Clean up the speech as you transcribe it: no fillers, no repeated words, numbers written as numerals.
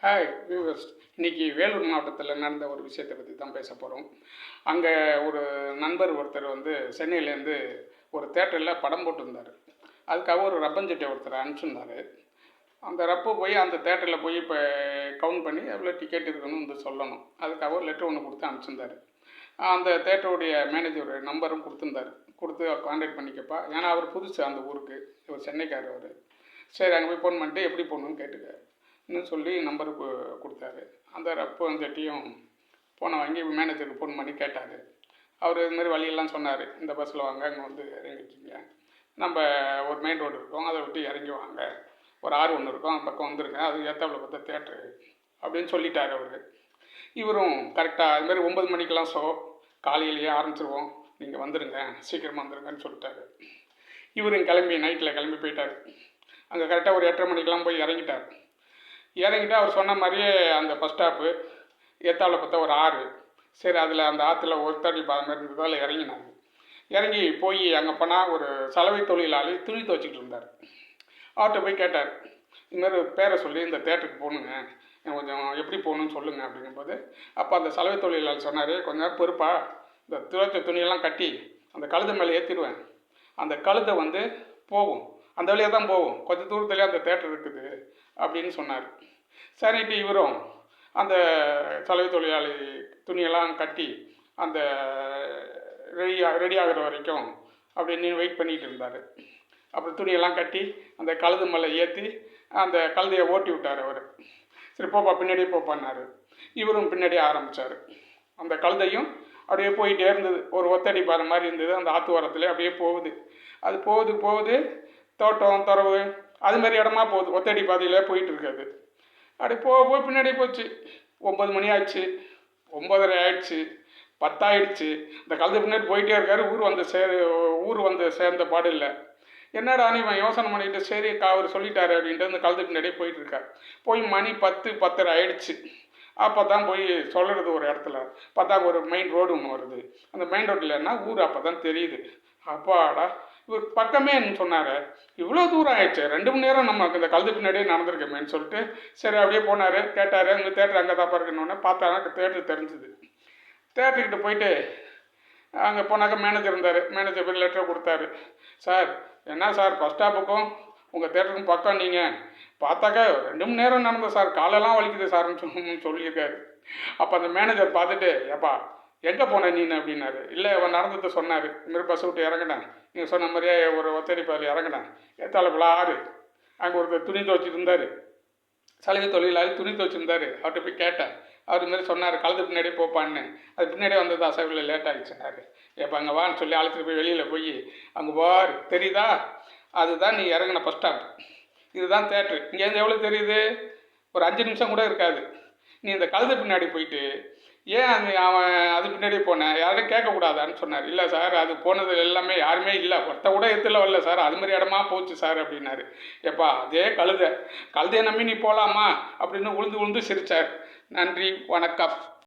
Hi viewers. இன்றைக்கி வேலூர் மாவட்டத்தில் நடந்த ஒரு விஷயத்தை பற்றி தான் பேச போகிறோம். அங்கே ஒரு நண்பர் ஒருத்தர் சென்னையிலேருந்து ஒரு தேட்டரில் படம் போட்டிருந்தார். அதுக்காக ஒரு ரப்பஞ்சட்டை ஒருத்தர் அனுப்பிச்சிருந்தார். அந்த ரப்பு போய் அந்த தேட்டரில் போய் இப்போ கவுண்ட் பண்ணி எவ்வளோ டிக்கெட் இருக்குன்னு சொல்லணும். அதுக்காக ஒரு லெட்டர் ஒன்று கொடுத்து அனுப்பிச்சிருந்தார். அந்த தேட்டருடைய மேனேஜர் நம்பரும் கொடுத்துருந்தார். கொடுத்து கான்டாக்ட் பண்ணிக்கப்பா, ஏன்னா அவர் புதுசு அந்த ஊருக்கு, இவர் சென்னைக்காரர் அவர். சரி, அங்கே போய் ஃபோன் பண்ணிட்டு எப்படி போகணுன்னு கேட்டுக்க சொல்லி நம்பரு கொடுத்தாரு. அந்த ரப்பஞ்சட்டியும் ஃபோனை வாங்கி மேனேஜருக்கு ஃபோன் பண்ணி கேட்டார். அவர் இதுமாதிரி வழியெல்லாம் சொன்னார். இந்த பஸ்ஸில் வாங்க, அங்கே வந்து இறங்கிக்கிங்க, நம்ம ஒரு மெயின் ரோடு இருக்கும், அதை விட்டு இறங்கி வாங்க, ஒரு ஆறு ஒன்று இருக்கும், அந்த பக்கம் வந்துருங்க, அது ஏத்தாப்புல பார்த்தா தேட்ரு அப்படின்னு சொல்லிட்டார் அவர். இவரும் கரெக்டாக அதுமாதிரி 9 மணிக்கெலாம் காலையிலேயே ஆரம்பிச்சிருவோம், நீங்கள் வந்துடுங்க, சீக்கிரமாக வந்துடுங்கன்னு சொல்லிட்டாரு. இவரும் நைட்டில் கிளம்பி போயிட்டார். அங்கே கரெக்டாக ஒரு 8:30 மணிக்கெலாம் போய் இறங்கிட்டு அவர் சொன்ன மாதிரியே அந்த பஸ் ஸ்டாப்பு ஏத்தாவில் பார்த்தா ஒரு ஆறு. சரி, அதில் அந்த ஆற்றுல ஒருத்தடி பாத மாதிரி இருந்ததால் இறங்கினாங்க. இறங்கி போய் அங்கே போனால் ஒரு சலவை தொழிலாளி துணி துவச்சிக்கிட்டு இருந்தார். அவர்கிட்ட போய் கேட்டார், இதுமாதிரி பேரை சொல்லி இந்த தேட்டருக்கு போகணுங்க, கொஞ்சம் எப்படி போகணுன்னு சொல்லுங்கள் அப்படிங்கும்போது, அப்போ அந்த சலவை தொழிலாளி சொன்னார், கொஞ்சம் நேரம் பொறுப்பா, இந்த துவைச்ச துணியெல்லாம் கட்டி அந்த கழுதை மேலே ஏற்றிடுவேன், அந்த கழுதை போகும், அந்த வழியாக தான் போகும், கொஞ்சம் தூரத்துலேயே அந்த தேட்டர் இருக்குது அப்படின்னு சொன்னார். சரிட்டு இவரும் அந்த சலவை தொழிலாளி துணியெல்லாம் கட்டி அந்த ரெடி ஆகிற வரைக்கும் அப்படின்னு வெயிட் பண்ணிகிட்டு இருந்தார். அப்புறம் துணியெல்லாம் கட்டி அந்த கழுது மேலே ஏற்றி அந்த கழுதையை ஓட்டி விட்டார் அவர். சரி, போப்பா, பின்னாடியே போப்பான்னாரு. இவரும் பின்னாடியே ஆரம்பித்தார். அந்த கழுதையும் அப்படியே போயிட்டே இருந்தது. ஒரு ஒத்தடி பாறை மாதிரி இருந்தது, அந்த ஆற்று ஓரத்துலேயே அப்படியே போகுது. அது போகுது தோட்டம் துறவு அதுமாரி இடமா போகுது, ஒத்தடி பாதையில் போயிட்டு இருக்காது. அப்படி போக பின்னாடி போச்சு. 9 மணி ஆச்சு, 9:30 ஆயிடுச்சு, 10 ஆயிடுச்சு. இந்த கழுதை பின்னாடி போயிட்டே இருக்காரு. ஊர் வந்து சேர்ந்த பாடு இல்லை. என்னடா இவன் யோசனை பண்ணிட்டு, சரி அவர் சொல்லிட்டாரு அப்படின்ட்டு அந்த கழுதை பின்னாடியே போயிட்டு இருக்கார். போய் மணி 10, 10:30 ஆயிடுச்சு. அப்போ தான் போய் சொல்கிறது ஒரு இடத்துல பார்த்தா ஒரு மெயின் ரோடு ஒன்று வருது. அந்த மெயின் ரோட்டில் என்ன ஊர் அப்போ தான் தெரியுது. அப்பாடா, இவர் பக்கமே சொன்னார், இவ்வளோ தூரம் ஆயிடுச்சு, 2 மணி நேரம் நம்ம இந்த கழுது பின்னாடியே நடந்திருக்கமேன்னு சொல்லிட்டு சரி அப்படியே போனார். கேட்டார், உங்கள் தேட்டர் அங்கே தான் இருக்குன்னு. பார்த்தா தேட்டர் தெரிஞ்சுது. தேட்டர்கிட்ட போயிட்டு அங்கே போனாக்க மேனேஜர் இருந்தார். மேனேஜர் போய் லெட்டரை கொடுத்தாரு. சார், என்ன சார், பஸ் ஸ்டாப்புக்கும் உங்கள் தேட்டருக்கும் பக்கம், நீங்கள் பார்த்தாக்கா 2 மணி நேரம் நடந்தது சார், காலெல்லாம் வலிக்குது சார்ன்னு சொல்லியிருக்காரு. அப்போ அந்த மேனேஜர் பார்த்துட்டு, ஏப்பா எங்கே போனேன் நீ அப்படின்னாரு. இல்லை, அவன் நடந்ததை சொன்னார். இதுமாரி பஸ் விட்டு இறங்கினேன், நீங்கள் சொன்ன மாதிரியே ஒரு ஒத்தடி பாதையில் இறங்கினேன், ஏத்தாளப்புல ஆறு, அங்கே ஒருத்தர் துணி துவச்சிட்டு இருந்தார், சலவை தொழிலாளி துணி துவச்சிருந்தார். அவர்கிட்ட போய் கேட்டேன். அவர் இதுமாரி சொன்னார், கழுது பின்னாடியே போப்பான்னு. அது பின்னாடியே வந்தது, அசைவில் லேட் ஆகிடுச்சுனாரு. எப்போ அங்கே வான்னு சொல்லி அழைச்சிட்டு போய் வெளியில் போய் அங்கே போவார், தெரியுதா, அதுதான் நீ இறங்கின பஸ் ஸ்டாப், இதுதான் தேட்ரு. இங்கேருந்து எவ்வளோ தெரியுது, ஒரு 5 நிமிஷம் கூட இருக்காது. நீ இந்த கழுதை பின்னாடி போயிட்டு ஏன் அவன் அது பின்னாடியே போனேன், யாரும் கேட்கக்கூடாதான்னு சொன்னார். இல்லை சார், அது போனது எல்லாமே யாருமே இல்லை, ஒருத்த கூட எத்துல வரல சார், அது மாதிரி இடமா போச்சு சார் அப்படின்னாரு. எப்பா, அதே கழுதையை நம்பி நீ போகலாமா அப்படின்னு உழுந்து சிரித்தார். நன்றி, வணக்கம்.